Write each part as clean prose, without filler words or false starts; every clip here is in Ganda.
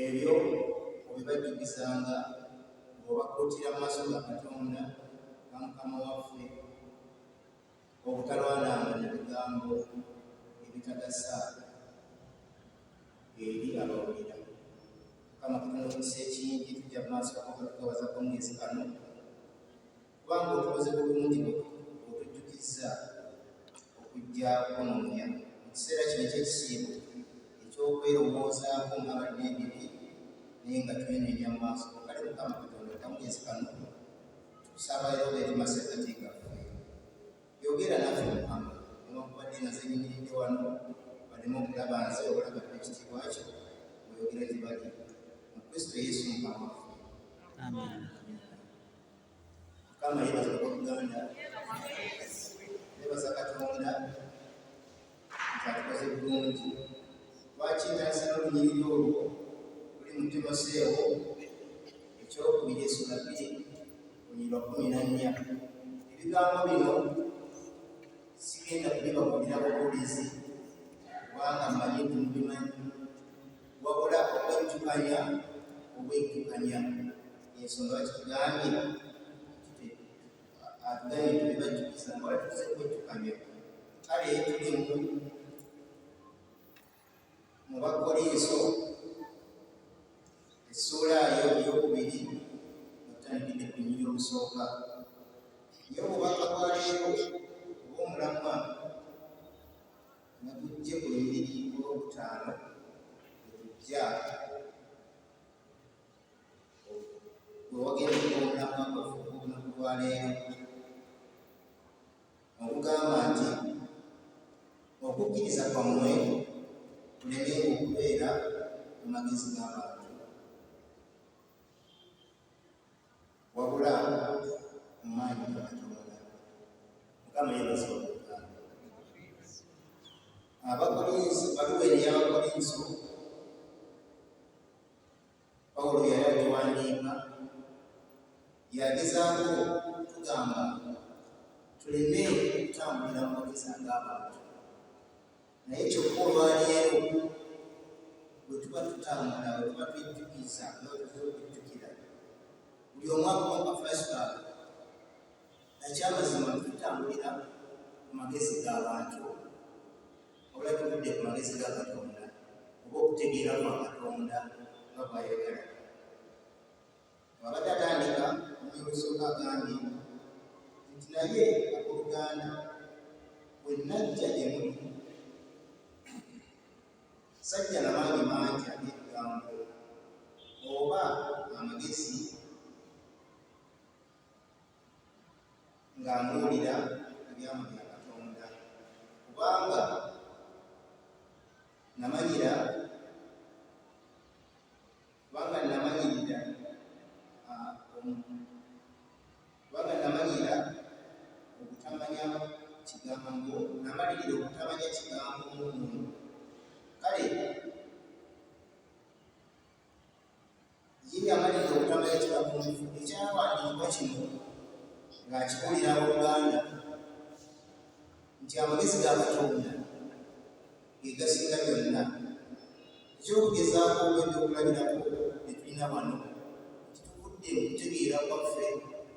ebyo obibajjukizanga ng'obakuutira mu maaso ga Katonda nga Mukama waffe obutalwananga n'ebigambo ebitagasa eri abawulira. Mukama Katonda omukisa ekingi tujja mu maaso gako tugabaza omwezi kano kubanga otukoze bulungi otujjukizza okujja kunoonya mu kiseera kino eky'ekisiibo eky'okwerowoozaako nga balina ebibi naye nga twenenya mu maaso kale Mukama Katonda kamwezi kano tukusabayo eri masekkati gaffe yogera naffe Mukama newankubadde nga zenyimiridde wano baleme okulaba nze okulaba ekitiibwa kyo oyogera gye bali mu Kristo Yesu Mukama waffe. Amen. Mukama yebaza Buganda, yebaza Katonda nti atukoze bulungi. Lwaki ntaasa n'olunyiriri olwo luli mu Timoseewo ekyokubiri essula 2 14. Ebigambo bino sigenda kubibagulira bubuulizi kubanga mmanyi nti mubimanyi, wabula obwejjukanya ensonga bakitugambye atugambye tubibajjukiza nga wala tuze kwejjukanya. Kale tuli mu Bakolinso essuula ey'okubiri otandikidde ku nnyiri olusooka. Naye obubaka bwa leero obw'omulamwa nga tujje ku lunyiriri olwokutaano etujja bwe wagenda omulamwa gwaffe ogw'olunaku lwa leero ogugamba nti okukkiriza kwammwe kuleme okubeera mu magezi g'abantu wabula mu maanyi ga Katonda. Mukama yeebazibwa Buganda. Abakolinso baluwa eri Abakolinso Pawulo yali agiwandiika yagezaako tugamba tuleme okutambulira mu magezi ag'abantu, naye kyokka olwaleero bwe tuba tutambula bwe tuba twejjukiza okujjukira buli omu akuba flashback nakyamazima tutambulira ku magezi g'abantu wabula tuvudde ku magezi ga Katonda oba okutegeera kwa Katonda nga bw'ayogera. Abadde atandika omusooka agambye nti naye abooluganda bwe najja gye muli sajja na maanyi mangi ag'ebigambo oba amagezi nga mbuulira ebyama bya Katonda, kubanga namanyira obutamanya kigambo, namalirira obutamanya kigambo muno. Kale ye yamalirira obutamanya kigambo ekyawandiikibwa kino ng'akibuulira Oluganda nti amagezi ga Katonda ge gasinga byonna. Ekyokugezaako ebyokulabirako bye tulina wano kituvudde mu kutegeera kwaffe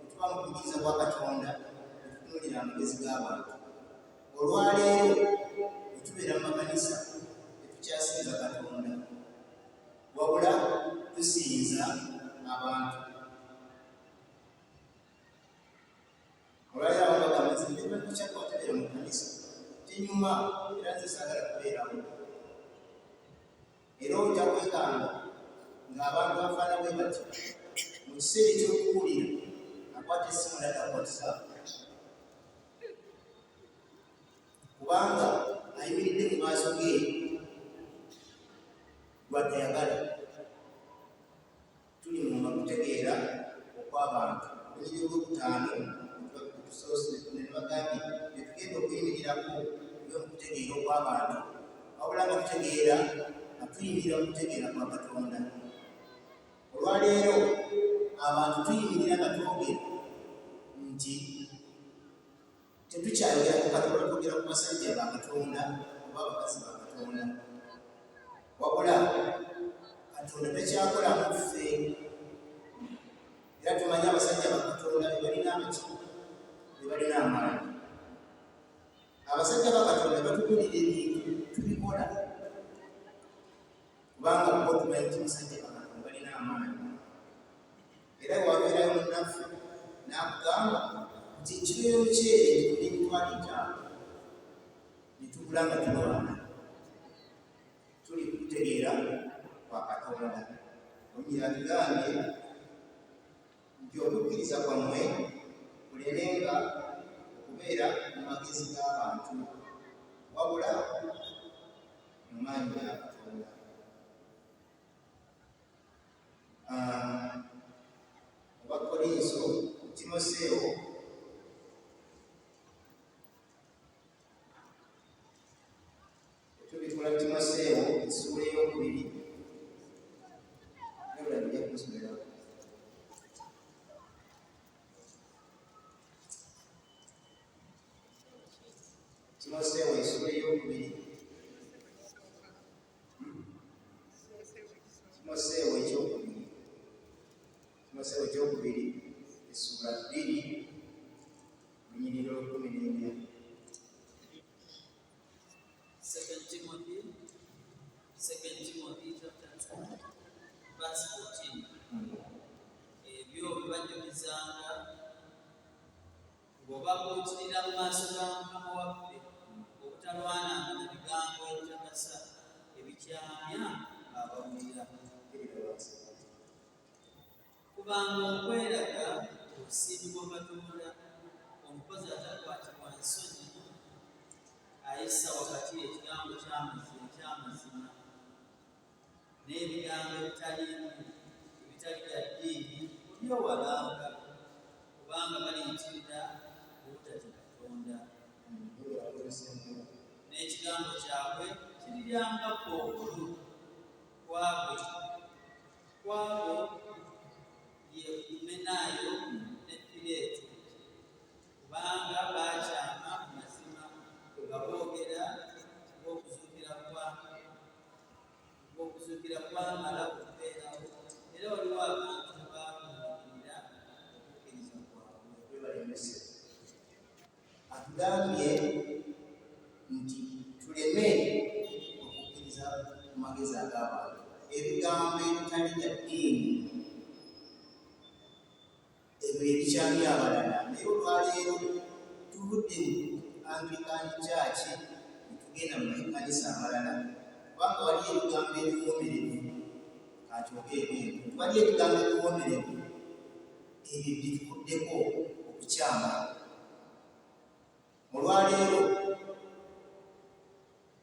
tuba mu kuyigiriza kwa Katonda netutunuulira amagezi g'abantu. Olwaleero bwe tubeera mu makanisa tetukyasinza Katonda wabula tusinza abantu. Olwaleero abantu bagamba nti nze bakyakwatabeera mu kanisa tenyuma era nze saagala kubeeramu. Era ojja kwekanga ng'abantu bafaana bwe bati mu kiseera eky'okuwulira akwata essimu n'atakwatisa kubanga ayimiridde mu maaso ge gw'atayagala. Tuli mu kutegeera okw'abantu. Olunyiriri olwokutaano tusoose ne bagambye tetugenda okuyimirirako mu kutegeera okw'abantu wabula nga tutegeera nga tuyimirira mu kutegeera kwa Katonda. Olwaleero abantu tuyimirira nga twogera nti tetukyayogera ku Katonda, twogera ku basajja ba Katonda oba abakazi ba Katonda, wabula Katonda kubanga bo tumanyi nti musajja abantu balina amaanyi era wabeerayo munnaffe n'akugamba nti kiro y'omuceere n'emitwalo 5 ne tugula nga tulwana tuli kutegeera kwa Katonda. Omira atugambye nti okukkiriza kwammwe kulemenga okubeera mu magezi g'abantu wabula mu maanyi ga Katonda. Abakolinso Timoseewo tubikola Timoseewo essuula ey'okubiri nebulabijja kumusomera Timoseewo essuula ey'okubiri Timoseewo ekyokubiri essuula 2 lunyiriro 14. Second Timothy chapter 2, verse 14. Ebyo bibajjukizanga bw'oba bw'oyitirira mu maaso ga Mukama waffe obutalwananga na bigambo ebitakasa ebikyamya abawulira. Kubanga okweraga okusiimibwa Katonda omukozi atakwatibwa nsonyi ayisa wakati ekigambo eky'amazima n'ebigambo ebitali bya ddiini kubyowalanga kubanga baliyitirira obutatya Katonda. N'ekigambo kyabwe kiriryanga kookolo kwabo ye Himenaayo ne Fileeto kubanga baakyama ku mazima nga boogera ng'okuzuukira kwamala okubeerawo era waliwo abantu abaakumirira okukkiriza kwabwe. Atugambye nti tuleme okukkiriza mu magezi ag'abantu, ebigambo ebitali bya ddiini, ebyo ebikyamya abalala. Naye olwaleero tuvudde mu Anglican Church ne tugenda mu makanisa amalala kubanga waliyo ebigambo ebiwoomerevu. Kakyokeeko ebyo waliyo ebigambo ebiwoomerevu ebyo bitukuddeko okukyama. Olwaleero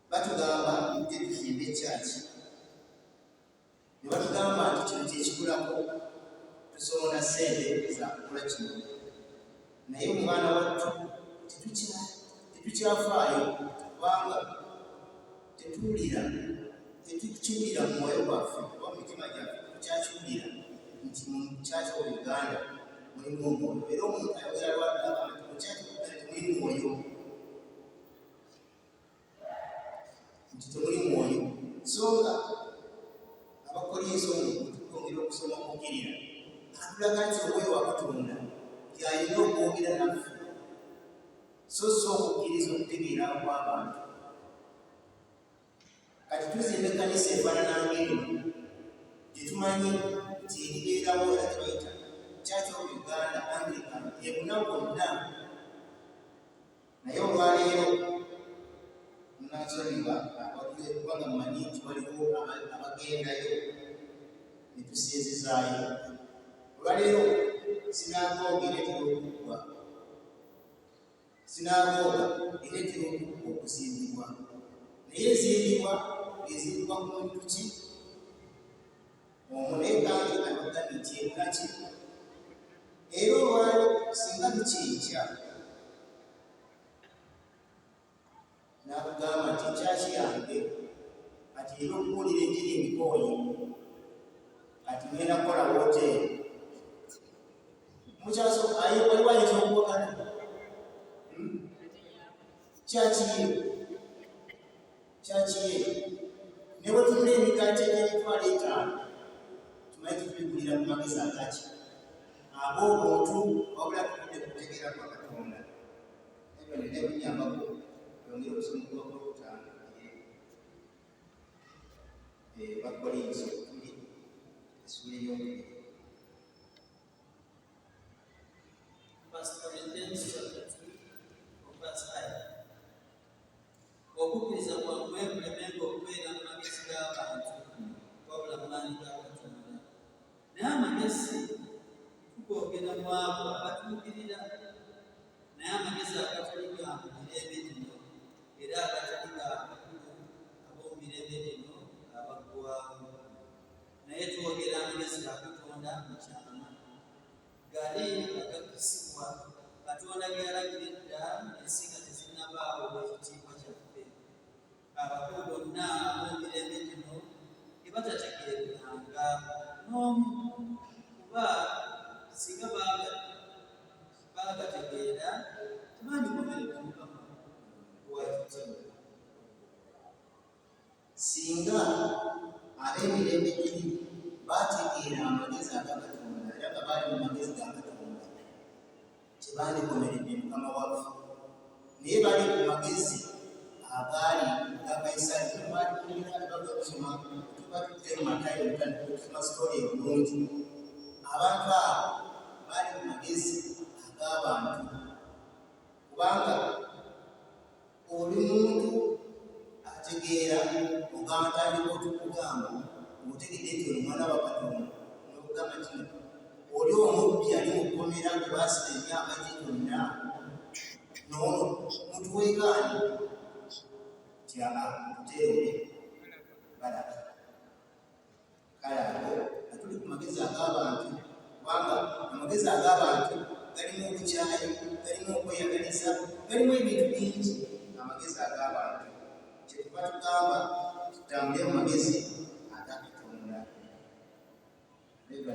batugamba nti tuzimbe ekyaki ne batugamba nti kino kyekikulako tusoona ssente za kugula kino, naye omwana wattu tetukyafaayo kubanga tetukiwulira mu mwoyo gwaffe oba mu mitima gyaffe, tukyakiwulira nti mu kyaki wa Uganda mulimu omwoyo, era omuntu ayogera lwaddaga nti mu kyaki wa Uganda temuli mwoyo, nti temuli mwoyo. So nga Abakolinso tukongera okusoma okukkirira atulaga nti omwoyo wa Katonda y'alina okwogera naffe, so okukkiriza okutegeera kw'abantu. Kati tuzimba ekkanisa efaanana ng'eno gye tumanyi nti eribeerawo era tebayita Church of Uganda Anglican ebuna bwonna, naye olwaleero munansonyiwa kubanga mumanyi nti waliwo abagendayo ne tusinzizaayo. Olwaleero sinagooga ereetera okuggwa, sinagooga ereetera okuggwa okuzimbibwa, naye ezimbibwa ku muntu ki omwo, naye kandi anogamye nti ebunaki. Era olwaleero singa bikinkya n'akugamba nti kyaki yange kati era okuwulira enjiri emikooyi, kati ngenda kukola woteeri mukyaso waliwo ayinza okuwakana kyakiye ne bwe tunula emigaati egy'emitwalo 5 tumanyi tubigulira mu magezi agaki ag'obuntu wabula tugudde kutegeera kwa Katonda. Ebyo nene binyambako yongera okusoma okuva ku 5 Bakolinso okuli essula eryokubiri. Okukkiriza kwammwe kulemenga okubeera mu magezi g'abantu wabula mu maanyi ga Katonda. Naye amagezi tugoogera mu abo abatuukirira, naye amagezi agatali ga mu mirembe gino era agatali ga bakulu ab'omu mirembe gino abaggwaawo. Naye twogera amagezi ga Katonda mu kyama, gali agakkisibwa Katonda ge yalagira edda ensi nga tezinnabaawo olw'ekitiibwa kyaffe. Abakulu bonna ab'omirembe gino ge batategeereranga n'omu, kuba singa baagategeera tebandikomeredde Mukama ow'ekitiibwa. Singa ab'emirembe giri bategeera amagezi aga Katonda era nga baali mu magezi ga Katonda, tebandikomeredde Mukama waffe. Naye bali ku magezi agaali ga Kayisaali. Baalikulira bagasoma tuba tudde mu Matayo tusoma sitoli obulungi. Abantu abo baali mu magezi ag'abantu, kubanga oli muntu ategeera ogatandika okukugamba ng'otegedde nti oli mwana wa Katonda n'okugamba kino. Oli omubbi ali mu kkomera gwe baasiba emyaka gye gyonna n'ono mutuweegaani tyaba tuteewe balaba. Kale ago nga tuli ku magezi ag'abantu, kubanga amagezi ag'abantu galimu obukyayi, galimu okweyagaliza, galimu ebintu bingi. Amagezi ag'abantu kyetuba tugamba tutambule mu magezi aga Katonda. Naye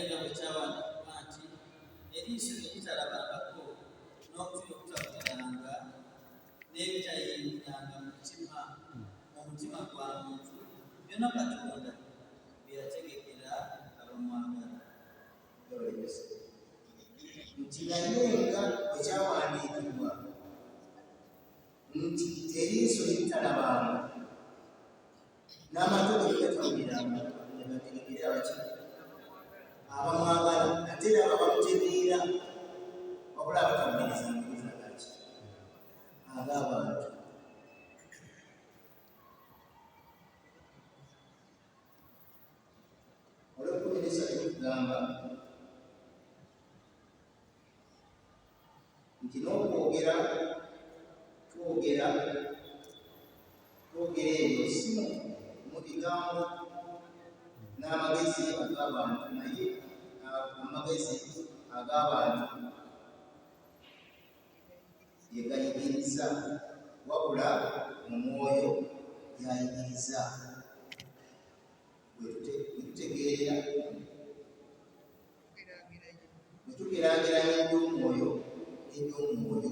nga bwe kyawandiikibwa nti eriiso eritalabangako n'okutu okutabuuliranga n'ebitayingiranga mu mutima gwa muntu, byonna Katonda bye yategekera abamwagala. Nti naye nga bwe kyawandiikibwa nti eriiso eritalabanga n'amatu gegatawuliranga gategekere abamwagala, ate era abamutegeera wabula abatawuliriza magezi agaki ag'abantu. Olw'okukkiriza ekitugamba nti n'okwogera twogera ebyo si mu bigambo n'amagezi ag'abantu, naye amagezi ag'abantu ye gayigiriza, wabula mu mwoyo yayigiriza. Bwe tutegeerera bwe tugeraageranya eby'omwoyo n'eby'omwoyo,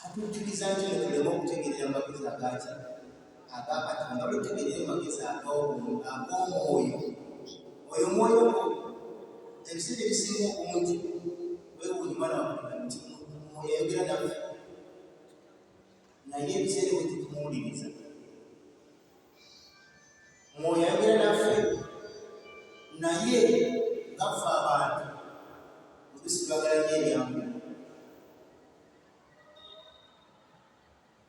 atukkiriza nti tuleme okutegeerera amagezi agaki aga Katonda, bwe tutegeerera amagezi ag'omwoyo. Oyo mwoyo gwo ebiseera ebisinga obungi weewuunya mwana wa Katonda nti mwoyo ayogera naffe, naye ebiseera bwe tutumuwuliriza. Mwoyo ayogera naffe naye ngaffe abantu olusi twagala nnyo ebyangu.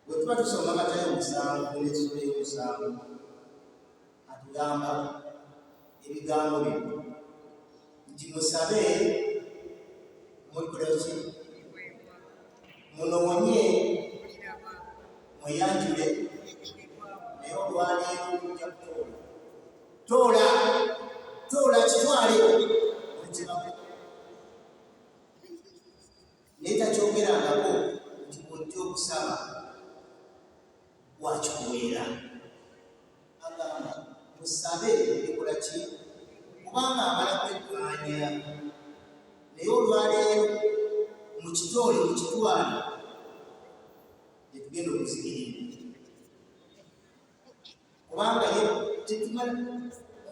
Bwe tuba tusoma Matayo 7 n'essula y'omusanvu atugamba ebigambo bino nti musabe mulikola ki? Munoonye mweyanjule, naye olwaleero tujja kutoola. Toola kitwale omutima gwo. Naye takyogerangako nti bw'ojja okusaba wakikuweera. Agamba musabe mulikola ki? Kubanga amala kwekkaanya, naye olwaleero mukitoole mukitwale tetugenda okuzikirira, kubanga ye tetumala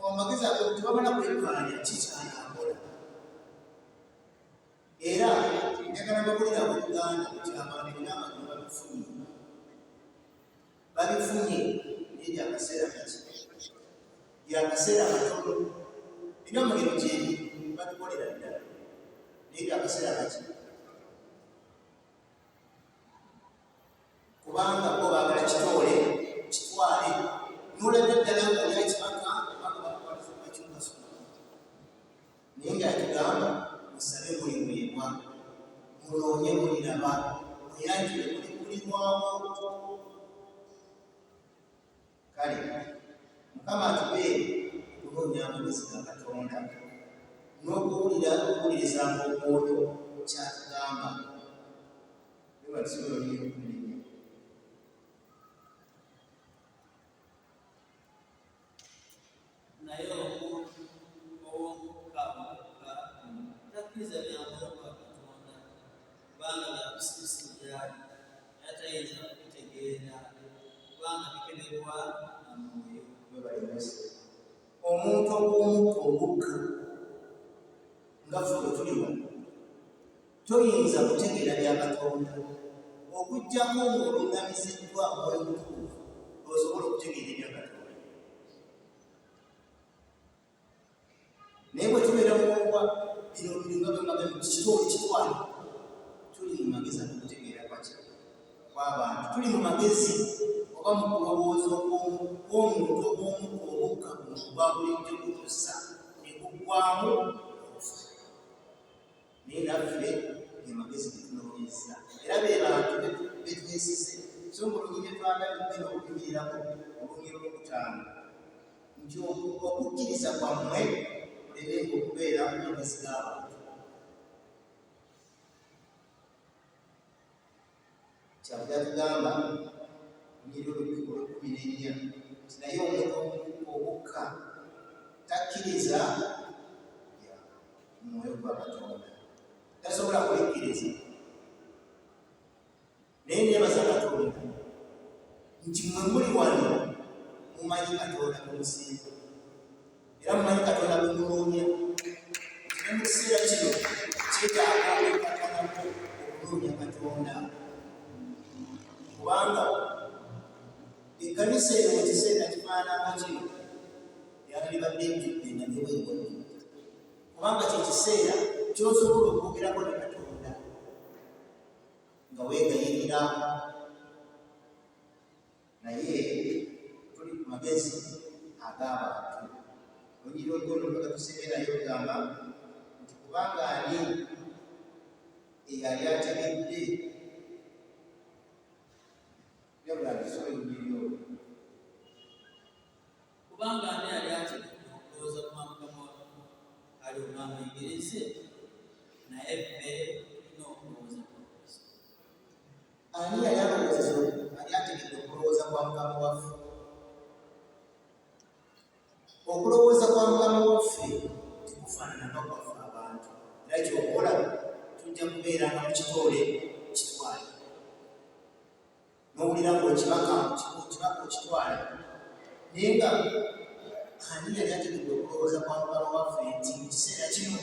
amagezi ago tebamala kwekkaanya kikyayambola. Era njagala bakulira Buganda nti abantu n'amagulu babifunye naye gyakaseera kati gyakaseera katono era omugero gyeri babikolera ddala naye gyakaseera kati kubanga bo baagala kitole kitwale n'olabye ddala ngaolya kibaka bakimukasoka naye ngaatugamba musabe mulimwebwa munoonye muliraba muyanjire mulikulirwamu kale Mukama atubeere okunoonya amagezi ga Katonda n'okuwulirizanga omwoyo kyatugamba naye omuntu ow'omukamuka takkiriza byamwoyo gwa Katonda kubanga byakusirisiyali era tayinza kubitegeera kubanga bikeberwa na mwoyo. Omuntu ow'omukka ogukka nga ffe tuli wano toyinza kutegeera bya Katonda okuggyako ng'oluŋŋamiziddwa Mwoyo Mutukuvu osobola okutegeera ebya Katonda. Naye bwe tubeera muwwa bino biringa bemagana kitoli kitwale tuli mu magezi ag'okutegeera kw'abantu, tuli mu magezi oba mu kulowooza kw'omuntu ow'omukka ogukka gwa bulijjo gutussa ne guggwamu okufa. Naye naffe ge magezi ge tunoonyezza era be bantu be twesize so ng'olunyi bye twagaliddde n'okubimiriramu olunyi olwokutaano nti okukkiriza kwammwe kulemenga okubeera mu magezi g'abantu. Kyavudde tugamba lunyiri olw'14 nti naye omuntu ogukka takkiriza mu mwoyo gwa Katonda tasobola kulikkiriza. Naye neebaza Katonda nti mwe muli wano mumanyi Katonda mumusinza era mumanyi Katonda mumuloonya nti ne mu kiseera kino kyetaaga okukakanamu okunoonya Katonda kubanga ekkanisa eno mu kiseera kifaanana kino yandibadde ejjudde nga nebweboni kubanga kye kiseera ky'osobola okwogerako ne Katonda nga weegayirira. Naye tuli ku magezi ag'abantu. Olunyiri olwono nga tusemerayo lugamba nti kubanga ani eyali ategedde kubanga ani yali ategedde okulowooza ku magambo ali omwamuyigirize naye ffe tulina okulowooza ku Kristo. Ani yali ategedde okulowooza kwa Mukama waffe? Okulowooza kwa Mukama waffe tekufaanana n'okwaffe abantu era kyokola tujja kubeeranga mu kitole kitwale n'owulira ng'okibaka okitwale naye nga ani yali ategedde okulowooza kwa Mukama waffe nti mu kiseera kino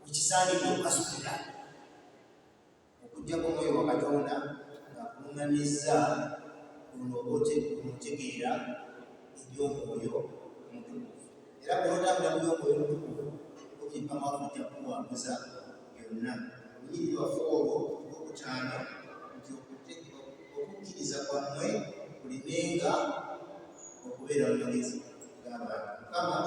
wekisaanidde okukasukira okuggyako omwoyo wa Katonda ng'akuluŋŋamizza onotegeera eby'omwoyo omutukuvu era bw'otambula mu by'omwoyo omutukuvu obuugi Mukama waffe ajja kukuwanguza byonna. Olunyiri lwaffe olwo olwokutaano nti okukkiriza kwammwe kulimenga okubeera mu magezi g'abantu. Mukama